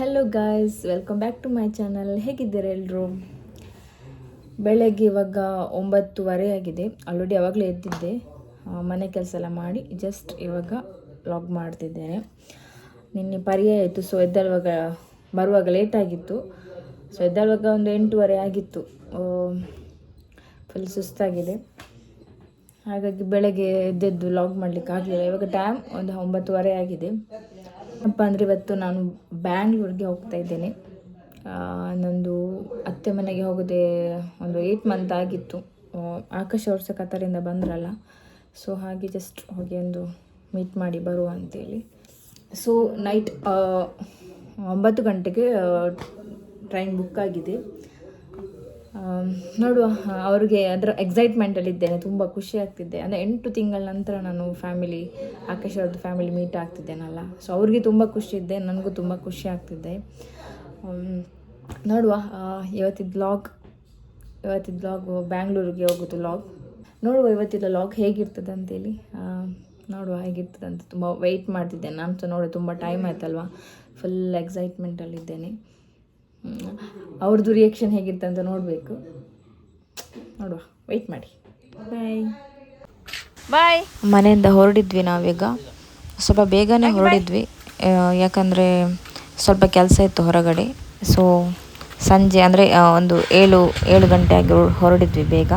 Hello guys, welcome back to my channel. ಹೇಗಿದ್ದೀರಾ ಎಲ್ಲರೂ? ಬೆಳಗ್ಗೆ ಇವಾಗ 9:30 ಆಗಿದೆ. ಆಲ್ರೆಡಿ ಆವಾಗಲೇ ಎದ್ದಿದ್ದೆ, ಮನೆ ಕೆಲಸ ಎಲ್ಲ ಮಾಡಿ ಜಸ್ಟ್ ಇವಾಗ ವ್ಲಾಗ್ ಮಾಡ್ತಿದ್ದೇನೆ. ನಿನ್ನೆ ಪರ್ಯಾಯ ಆಯಿತು, ಸೊ ಬರುವಾಗ ಲೇಟ್ ಆಗಿತ್ತು. ಸೊ ಎದ್ದೇಳುವಾಗ ಒಂದು 8:30 ಆಗಿತ್ತು. ಫುಲ್ ಸುಸ್ತಾಗಿದೆ, ಹಾಗಾಗಿ ಬೆಳಗ್ಗೆ ಎದ್ದೆದ್ದು ವ್ಲಾಗ್ ಮಾಡಲಿಕ್ಕೆ ಆಗಲಿಲ್ಲ. ಇವಾಗ ಟೈಮ್ ಒಂದು 9:30 ಆಗಿದೆ. ಏನಪ್ಪ ಅಂದರೆ ಇವತ್ತು ನಾನು ಬ್ಯಾಂಗ್ಳೂರಿಗೆ ಹೋಗ್ತಾ ಇದ್ದೇನೆ. ನಂದು ಅತ್ತೆ ಮನೆಗೆ ಹೋಗೋದೇ ಒಂದು 8 ಮಂತ್ ಆಗಿತ್ತು. ಆಕಾಶ ಅವ್ರು ಸಹ ಕತಾರಿಂದ ಬಂದ್ರಲ್ಲ, ಸೊ ಹಾಗೆ ಜಸ್ಟ್ ಹೋಗಿ ಒಂದು ಮೀಟ್ ಮಾಡಿ ಬರುವ ಅಂತೇಳಿ. ಸೊ ನೈಟ್ 9 ಗಂಟೆಗೆ ಟ್ರೈನ್ ಬುಕ್ ಆಗಿದೆ. ನೋಡುವ, ಅವ್ರಿಗೆ ಅದರ ಎಕ್ಸೈಟ್ಮೆಂಟಲ್ಲಿದ್ದೇನೆ. ತುಂಬ ಖುಷಿ ಆಗ್ತಿದ್ದೆ. ಅಂದರೆ 8 ತಿಂಗಳ ನಂತರ ನಾನು ಆಕಾಶ್ ಅವ್ರದ್ದು ಫ್ಯಾಮಿಲಿ ಮೀಟ್ ಆಗ್ತಿದ್ದೇನಲ್ಲ, ಸೊ ಅವ್ರಿಗೆ ತುಂಬ ಖುಷಿ ಇದ್ದೆ, ನನಗೂ ತುಂಬ ಖುಷಿ ಆಗ್ತಿದ್ದೆ. ನೋಡುವ, ಇವತ್ತಿದ್ದು ಲಾಗ್ ಬ್ಯಾಂಗ್ಳೂರಿಗೆ ಹೋಗೋದು ಲಾಗ್. ನೋಡುವ ಇವತ್ತಿದ್ದು ಲಾಗ್ ಹೇಗಿರ್ತದೆ ಅಂತೇಳಿ. ನೋಡುವ ಹೇಗಿರ್ತದೆ ಅಂತ ತುಂಬ ವೆಯ್ಟ್ ಮಾಡ್ತಿದ್ದೇನೆ. ನಾನು ಸಹ ನೋಡಿ ತುಂಬ ಟೈಮ್ ಆಯ್ತಲ್ವ, ಫುಲ್ ಎಕ್ಸೈಟ್ಮೆಂಟಲ್ಲಿದ್ದೇನೆ. ಅವ್ರದ್ದು ರಿಯಾಕ್ಷನ್ ಹೇಗಿರುತ್ತೆ ಅಂತ ನೋಡಬೇಕು. ನೋಡುವ, ವೆಯ್ಟ್ ಮಾಡಿ. ಬಾಯ್. ಮನೆಯಿಂದ ಹೊರಡಿದ್ವಿ ನಾವೀಗ. ಸ್ವಲ್ಪ ಬೇಗನೆ ಹೊರಡಿದ್ವಿ, ಯಾಕಂದರೆ ಸ್ವಲ್ಪ ಕೆಲಸ ಇತ್ತು ಹೊರಗಡೆ. ಸೊ ಸಂಜೆ ಅಂದರೆ ಒಂದು 7 ಗಂಟೆ ಆಗಿ ಹೊರಡಿದ್ವಿ ಬೇಗ.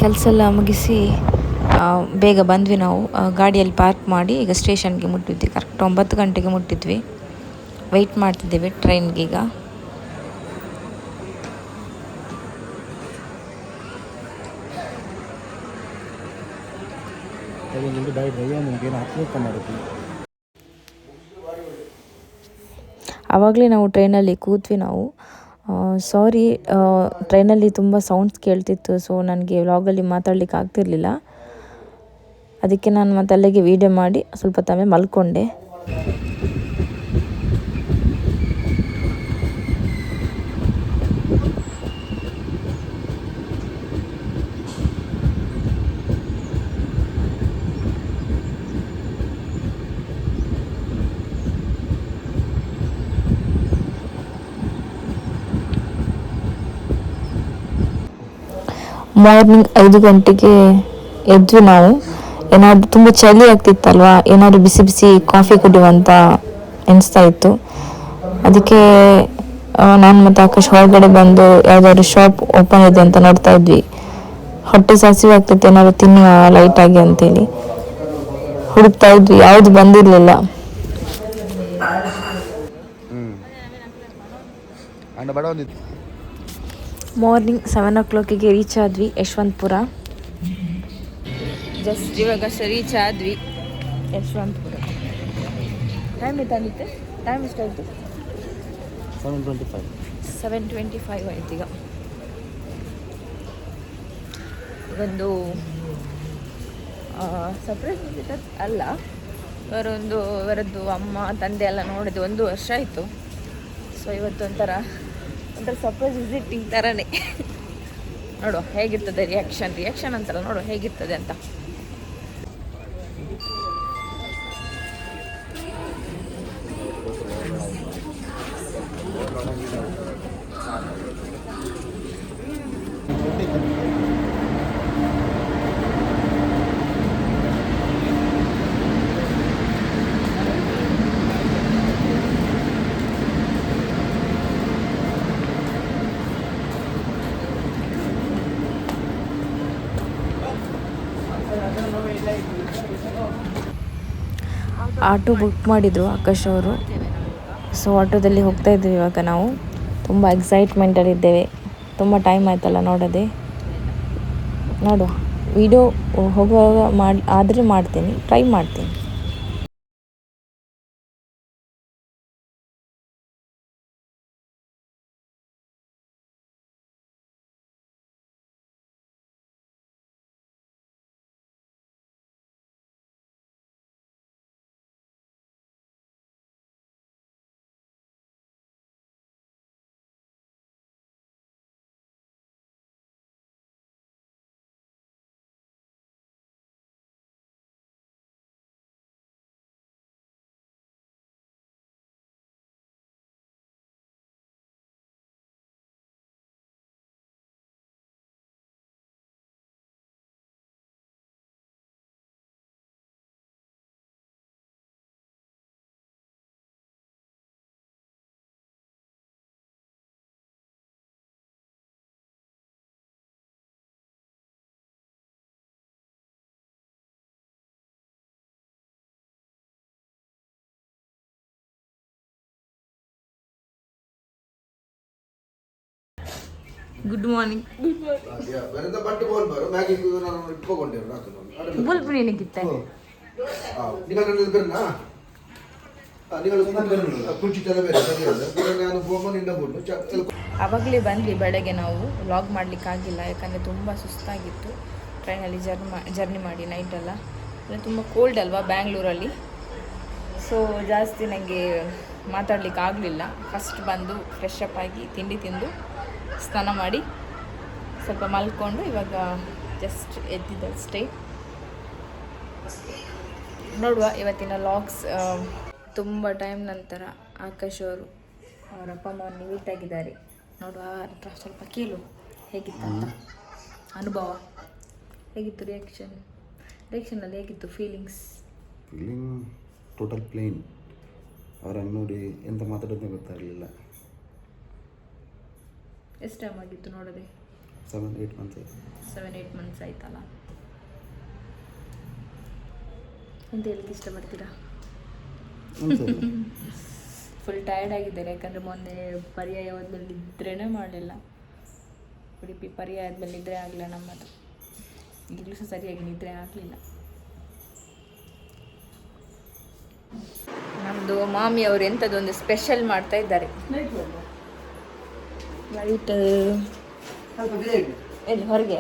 ಕೆಲಸ ಎಲ್ಲ ಮುಗಿಸಿ ಬೇಗ ಬಂದ್ವಿ ನಾವು. ಗಾಡಿಯಲ್ಲಿ ಪಾರ್ಕ್ ಮಾಡಿ ಈಗ ಸ್ಟೇಷನ್ಗೆ ಮುಟ್ಟಿದ್ವಿ. ಕರೆಕ್ಟ್ 9 ಗಂಟೆಗೆ ಮುಟ್ಟಿದ್ವಿ. ವೆಯ್ಟ್ ಮಾಡ್ತಿದ್ದೇವೆ ಟ್ರೈನ್ಗೀಗ. ಆವಾಗಲೇ ನಾವು ಟ್ರೈನಲ್ಲಿ ಕೂತ್ವಿ ನಾವು. ಸಾರಿ, ಟ್ರೈನಲ್ಲಿ ತುಂಬ ಸೌಂಡ್ಸ್ ಕೇಳ್ತಿತ್ತು. ಸೊ ನನಗೆ ವ್ಲಾಗಲ್ಲಿ ಮಾತಾಡ್ಲಿಕ್ಕೆ ಆಗ್ತಿರ್ಲಿಲ್ಲ. ಅದಕ್ಕೆ ನಾನು ಮತ್ತೆ ಅಲ್ಲಿಗೆ ವೀಡಿಯೋ ಮಾಡಿ ಸ್ವಲ್ಪ ತಮ್ಮೆ ಮಲ್ಕೊಂಡೆ. ಮಾರ್ನಿಂಗ್ 5 ಗಂಟೆಗೆ ಎದ್ವಿ ನಾವು. ಏನಾದರೂ ತುಂಬ ಚಳಿ ಆಗ್ತಿತ್ತಲ್ವ, ಏನಾದರೂ ಬಿಸಿ ಬಿಸಿ ಕಾಫಿ ಕುಡಿಯುವಂತ ಎನಿಸ್ತಾ ಇತ್ತು. ಅದಕ್ಕೆ ನಾನು ಮತ್ತು ಆಕಾಶ್ ಹೊರಗಡೆ ಬಂದು ಯಾವುದಾದ್ರು ಶಾಪ್ ಓಪನ್ ಇದೆ ಅಂತ ನೋಡ್ತಾ ಇದ್ವಿ. ಹೊಟ್ಟೆ ಹಸಿವು ಆಗ್ತೈತೆ, ಏನಾದ್ರು ತಿನ್ನುವ ಲೈಟಾಗಿ ಅಂತೇಳಿ ಹುಡುಕ್ತಾ ಇದ್ವಿ, ಯಾವುದು ಬಂದಿರಲಿಲ್ಲ. ಮಾರ್ನಿಂಗ್ 7 o'clockಗೆ ರೀಚ್ ಆದ್ವಿ ಯಶವಂತಪುರ. ಜಸ್ಟ್ ಇವಾಗ ರೀಚ್ ಆದ್ವಿ ಯಶವಂತಪುರ. ಟೈಮ್ ಎಷ್ಟಾಯಿತು? 7:25 ಆಯ್ತು. ಈಗ ಒಂದು ಸರ್ಪ್ರೈಸ್ ವಿಸಿಟ್ ಅಲ್ಲ, ಇವರದ್ದು ಅಮ್ಮ ತಂದೆ ಎಲ್ಲ ನೋಡಿದ್ದು 1 ವರ್ಷ ಆಯಿತು. ಸೊ ಇವತ್ತು ಒಂಥರ ಸರ್ಪ್ರೈಸ್ ವಿಸಿಟಿಂಗ್ ಥರನೇ. ನೋಡುವ ಹೇಗಿರ್ತದೆ ರಿಯಾಕ್ಷನ್ ಅಂತಲ್ಲ, ನೋಡುವ ಹೇಗಿರ್ತದೆ ಅಂತ. ಆಟೋ ಬುಕ್ ಮಾಡಿದ್ರು ಆಕಾಶ್ ಅವರು. ಸೊ ಆಟೋದಲ್ಲಿ ಹೋಗ್ತಾ ಇದ್ದೀವಿ ಇವಾಗ ನಾವು. ತುಂಬ ಎಕ್ಸೈಟ್ಮೆಂಟಲ್ಲಿದ್ದೇವೆ, ತುಂಬ ಟೈಮ್ ಆಯ್ತಲ್ಲ ನೋಡೋದೆ. ನೋಡುವ, ವಿಡಿಯೋ ಹೋಗುವಾಗ ಮಾಡ್ತೀನಿ, ಟ್ರೈ ಮಾಡ್ತೀನಿ. Good morning. ಬುಲ್ಬು ನಿನಗಿತ್ತೆ ಅವಾಗಲೇ ಬಂದ್ವಿ ಬೆಳಗ್ಗೆ. ನಾವು ವ್ಲಾಗ್ ಮಾಡಲಿಕ್ಕಾಗಿಲ್ಲ, ಯಾಕಂದರೆ ತುಂಬ ಸುಸ್ತಾಗಿತ್ತು ಟ್ರೈನಲ್ಲಿ ಜರ್ನಿ ಮಾಡಿ ನೈಟೆಲ್ಲ. ತುಂಬ ಕೋಲ್ಡ್ ಅಲ್ವಾ ಬ್ಯಾಂಗ್ಳೂರಲ್ಲಿ, ಸೊ ಜಾಸ್ತಿ ನನಗೆ ಮಾತಾಡ್ಲಿಕ್ಕೆ ಆಗಲಿಲ್ಲ. ಫಸ್ಟ್ ಬಂದು ಫ್ರೆಶ್ ಅಪ್ ಆಗಿ ತಿಂಡಿ ತಿಂದು ಸ್ನಾನ ಮಾಡಿ ಸ್ವಲ್ಪ ಮಲ್ಕೊಂಡು ಇವಾಗ ಜಸ್ಟ್ ಎದ್ದಿದ್ದಷ್ಟೇ. ನೋಡುವ ಇವತ್ತಿನ ಲಾಗ್ಸ್. ತುಂಬ ಟೈಮ್ ನಂತರ ಆಕಾಶ್ ಅವರು ಅವರ ಅಪ್ಪ ಅಮ್ಮವ್ರನ್ನ ಮೀಟ್ ಆಗಿದ್ದಾರೆ. ನೋಡುವ ಹತ್ರ ಸ್ವಲ್ಪ ಕೇಳು ಹೇಗಿತ್ತು ಅಂತ ಅನುಭವ, ಹೇಗಿತ್ತು ರಿಯಾಕ್ಷನಲ್ಲಿ ಹೇಗಿತ್ತು ಫೀಲಿಂಗ್ ಟೋಟಲ್ ಪ್ಲೇನ್. ಅವರನ್ನು ನೋಡಿ ಎಂತ ಮಾತಾಡೋದೇ ಗೊತ್ತಾಗಲಿಲ್ಲ. ಎಷ್ಟು ಟೈಮ್ ಆಗಿತ್ತು ನೋಡೋದೆ? 7-8 ಮಂತ್ಸ್ ಆಯಿತು. 7-8 ಮಂತ್ಸ್ ಆಯ್ತಲ್ಲ. ಎಂತ ಹೇಳಿಕ್ಕೆ ಇಷ್ಟಪಡ್ತೀರಾ? ಫುಲ್ ಟಯರ್ಡ್ ಆಗಿದ್ದಾರೆ, ಯಾಕಂದರೆ ಮೊನ್ನೆ ಪರ್ಯಾಯ ಆದಮೇಲೆ ನಿದ್ರೆನೇ ಮಾಡಲಿಲ್ಲ. ಉಡುಪಿ ಪರ್ಯಾಯ ಆದಮೇಲೆ ನಿದ್ರೆ ಆಗಲಿಲ್ಲ ನಮ್ಮದು. ಈಗಲೂ ಸಹ ಸರಿಯಾಗಿ ನಿದ್ರೆ ಆಗಲಿಲ್ಲ. ನಮ್ಮದು ಮಾಮಿ ಅವರು ಎಂಥದ್ದೊಂದು ಸ್ಪೆಷಲ್ ಮಾಡ್ತಾ ಇದ್ದಾರೆ. ಲೈಟ್ ಎಲ್ಲಿ ಹೊರಗೆ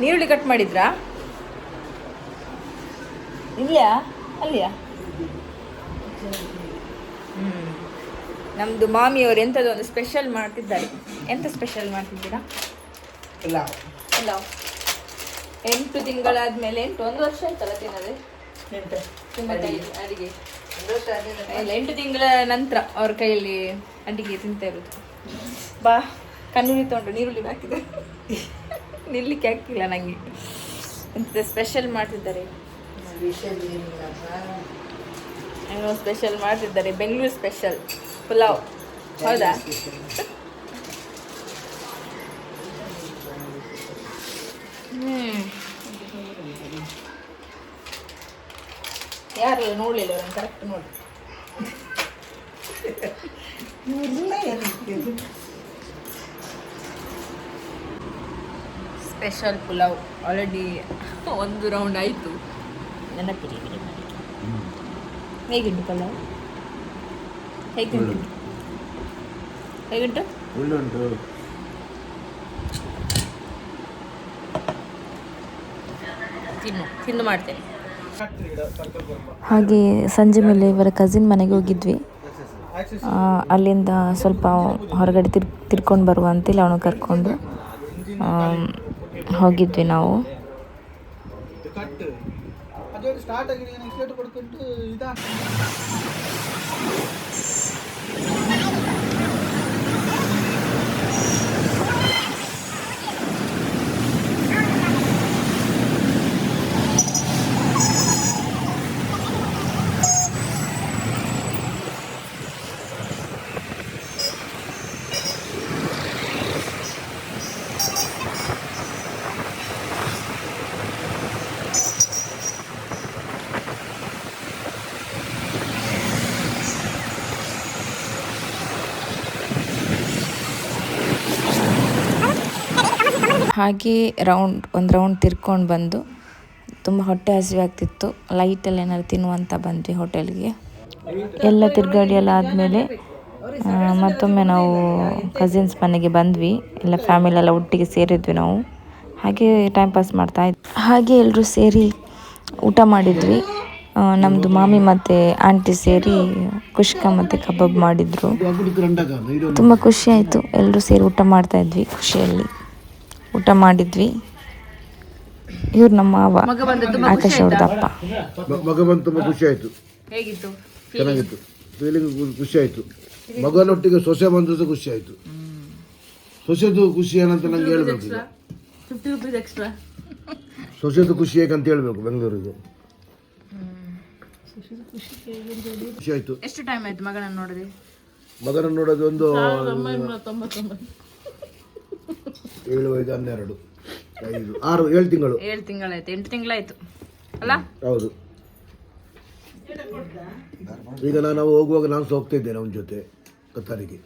ನೀರುಳ್ಳಿ ಕಟ್ ಮಾಡಿದ್ರಾ? ಇಲ್ಲಿಯಾ ಅಲ್ಲಿಯಾ? ನಮ್ಮದು ಮಾಮಿಯವರು ಎಂಥದ್ದೊಂದು ಸ್ಪೆಷಲ್ ಮಾಡ್ತಿದ್ದಾರೆ. ಎಂಥ ಸ್ಪೆಷಲ್ ಮಾಡ್ತಿದ್ದೀರಾ? ಇಲ್ಲ 8 ತಿಂಗಳಾದ್ಮೇಲೆ 1 ವರ್ಷ ಆಯ್ತಲ್ಲ ತಿನ್ನೋದೆ ನಿಮ್ಮ ಕೈಯಲ್ಲಿ ಅಡಿಗೆ. ಇಲ್ಲ 8 ತಿಂಗಳ ನಂತರ ಅವ್ರ ಕೈಯಲ್ಲಿ ಅಡಿಗೆ ತಿಂತಾ ಇರೋದು. ಬಾ ಕಣ್ಣುರಿ ತೊಗೊಂಡು ನೀರುಳ್ಳಿ ಹಾಕಿದೆ, ನಿಲ್ಲಿಕ್ಕೆ ಹಾಕಿಲ್ಲ ನನಗೆ. ಎಂತ ಸ್ಪೆಷಲ್ ಮಾಡ್ತಿದ್ದಾರೆ, ಏನೋ ಸ್ಪೆಷಲ್ ಮಾಡ್ತಿದ್ದಾರೆ. ಬೆಂಗಳೂರು ಸ್ಪೆಷಲ್ ಪುಲಾವ್, ಹೌದಾ? ಯಾರೆಲ್ಲ ನೋಡಲಿಲ್ಲ ಅವ್ರನ್ನ ಕರೆಕ್ಟ್ ನೋಡಿ. ಸ್ಪೆಷಲ್ ಪುಲಾವ್ ಆಲ್ರೆಡಿ 1 ರೌಂಡ್ ಆಯಿತು. ನೆನಪಿರಿ ಹೇಗುಂಟು ಪಲಾವ್? ಹೇಗುಂಟು? ತಿನ್ನು ಮಾಡ್ತೇನೆ. ಹಾಗೆ ಸಂಜೆ ಮೇಲೆ ಇವರ ಕಸಿನ್ ಮನೆಗೆ ಹೋಗಿದ್ವಿ. ಅಲ್ಲಿಂದ ಸ್ವಲ್ಪ ಹೊರಗಡೆ ತಿರ್ಕೊಂಡು ಬರುವ ಅಂತೇಳಿ ಅವನು ಕರ್ಕೊಂಡು ಹೋಗಿದ್ವಿ ನಾವು. ಹಾಗೆ ಒಂದು ರೌಂಡ್ ತಿರ್ಕೊಂಡು ಬಂದು ತುಂಬ ಹೊಟ್ಟೆ ಹಸಿವೆ ಆಗ್ತಿತ್ತು. ಲೈಟಲ್ಲಿ ಏನಾದ್ರು ತಿನ್ನುವಂತ ಬಂದ್ವಿ ಹೋಟೆಲ್ಗೆ. ಎಲ್ಲ ತಿರುಗಾಡಿ ಎಲ್ಲ ಆದಮೇಲೆ ಮತ್ತೊಮ್ಮೆ ನಾವು ಕಸಿನ್ಸ್ ಮನೆಗೆ ಬಂದ್ವಿ. ಎಲ್ಲ ಫ್ಯಾಮಿಲಿ ಎಲ್ಲ ಒಟ್ಟಿಗೆ ಸೇರಿದ್ವಿ ನಾವು. ಹಾಗೆ ಟೈಮ್ ಪಾಸ್ ಮಾಡ್ತಾ ಇದ್ವಿ. ಹಾಗೆ ಎಲ್ಲರೂ ಸೇರಿ ಊಟ ಮಾಡಿದ್ವಿ. ನಮ್ಮದು ಮಾಮಿ ಮತ್ತು ಆಂಟಿ ಸೇರಿ ಕುಷ್ಕ ಮತ್ತು ಕಬಾಬ್ ಮಾಡಿದರು. ತುಂಬ ಖುಷಿ ಆಯಿತು. ಎಲ್ಲರೂ ಸೇರಿ ಊಟ ಮಾಡ್ತಾ ಇದ್ವಿ, ಖುಷಿಯಲ್ಲಿ ಊಟ ಮಾಡಿದ್ವಿ. ಇವ್ರು ನಮ್ಮ ಮಾವ, ಆಕಾಶ್ ಅವ್ರದ್ದು ಅಪ್ಪ. ಮಗ ಬಂದು ತುಂಬ ಖುಷಿ ಆಯಿತು. ಹೇಗಿತ್ತು? ಚೆನ್ನಾಗಿತ್ತು, ಫೀಲಿಂಗ್ ಖುಷಿ ಆಯಿತು. ಮಗನೊಟ್ಟಿಗೆ ಸೊಸೆ ಬಂದದ್ದು ಖುಷಿ ಆಯಿತು. ಸೊಸೆದು ಖುಷಿ ಏನಂತ ನಂಗೆ ಹೇಳ್ಬೇಕು. ಸೊಸೆದು ಖುಷಿ ಹೇಗಂತ ಹೇಳ್ಬೇಕು ಬೆಂಗಳೂರಿಗೆ. ಖುಷಿ ಆಯಿತು. ಎಷ್ಟು ಟೈಮ್ ಆಯ್ತು ಮಗನನ್ನು ನೋಡಿದೆ? ಮಗನನ್ನು ನೋಡೋದು ಒಂದು 7, 5, 12, 5, 6, 7 ತಿಂಗಳು. 7 ತಿಂಗಳಾಯ್ತು, 8 ತಿಂಗಳಾಯ್ತು ಅಲ್ಲ? ಹೌದು. ಈಗ ನಾವು ಹೋಗುವಾಗ ನಾನು ಸಹ ಹೋಗ್ತಾ ಇದ್ದೇನೆ ಅವನ ಜೊತೆ ಕತ್ತಾರಿಗೆ.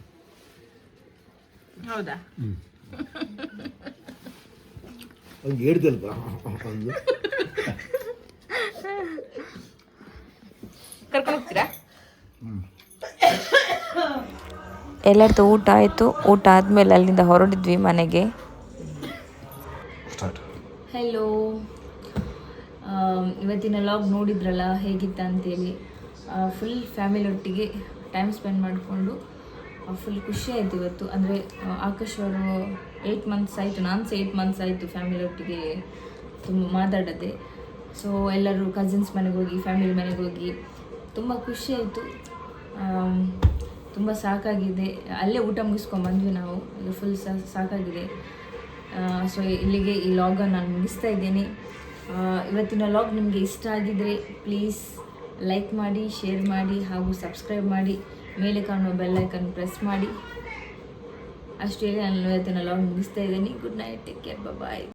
ಹೌದಾ? ಅವ್ನಿಗೆ ಹೇಳ್ತಲ್ಪ ಒಂದು ಕರ್ಕೊಂಡು ಹೋಗ್ತೀರಾ? ಎಲ್ಲರದ್ದು ಊಟ ಆಯಿತು. ಊಟ ಆದಮೇಲೆ ಅಲ್ಲಿಂದ ಹೊರಡಿದ್ವಿ ಮನೆಗೆ. ಹೆಲೋ, ಇವತ್ತಿನ ಲಾಗ್ ನೋಡಿದ್ರಲ್ಲ ಹೇಗಿತ್ತ ಅಂತೇಳಿ. ಫುಲ್ ಫ್ಯಾಮಿಲಿ ಒಟ್ಟಿಗೆ ಟೈಮ್ ಸ್ಪೆಂಡ್ ಮಾಡಿಕೊಂಡು ಫುಲ್ ಖುಷಿ ಆಯಿತು ಇವತ್ತು. ಅಂದರೆ ಆಕಾಶ್ ಅವರು 8 ಮಂತ್ಸ್ ಆಯಿತು, ನಾನು ಸಹ 8 ಮಂತ್ಸ್ ಆಯಿತು ಫ್ಯಾಮಿಲಿ ಒಟ್ಟಿಗೆ ತುಂಬ ಮಾತಾಡೋದೆ. ಸೊ ಎಲ್ಲರೂ ಕಸಿನ್ಸ್ ಮನೆಗೆ ಹೋಗಿ, ಫ್ಯಾಮಿಲಿ ಮನೆಗೆ ಹೋಗಿ ತುಂಬ ಖುಷಿ ಆಯಿತು. ತುಂಬ ಸಾಕಾಗಿದೆ. ಅಲ್ಲೇ ಊಟ ಮುಗಿಸ್ಕೊಂಡ್ಬಂದ್ವಿ ನಾವು. ಈಗ ಫುಲ್ ಸಾಕಾಗಿದೆ. ಸೊ ಇಲ್ಲಿಗೆ ಈ ಲಾಗನ್ನು ನಾನು ಮುಗಿಸ್ತಾ ಇದ್ದೇನೆ. ಇವತ್ತಿನ ಲಾಗ್ ನಿಮಗೆ ಇಷ್ಟ ಆಗಿದರೆ ಪ್ಲೀಸ್ ಲೈಕ್ ಮಾಡಿ, ಶೇರ್ ಮಾಡಿ ಹಾಗೂ ಸಬ್ಸ್ಕ್ರೈಬ್ ಮಾಡಿ. ಮೇಲೆ ಕಾಣುವ ಬೆಲ್ ಐಕನ್ ಪ್ರೆಸ್ ಮಾಡಿ. ಅಷ್ಟೇ, ನಾನು ಇವತ್ತಿನ ಲಾಗ್ ಮುಗಿಸ್ತಾ ಇದ್ದೀನಿ. ಗುಡ್ ನೈಟ್, ಟೇಕ್ ಕೇರ್, ಬಾಯ್.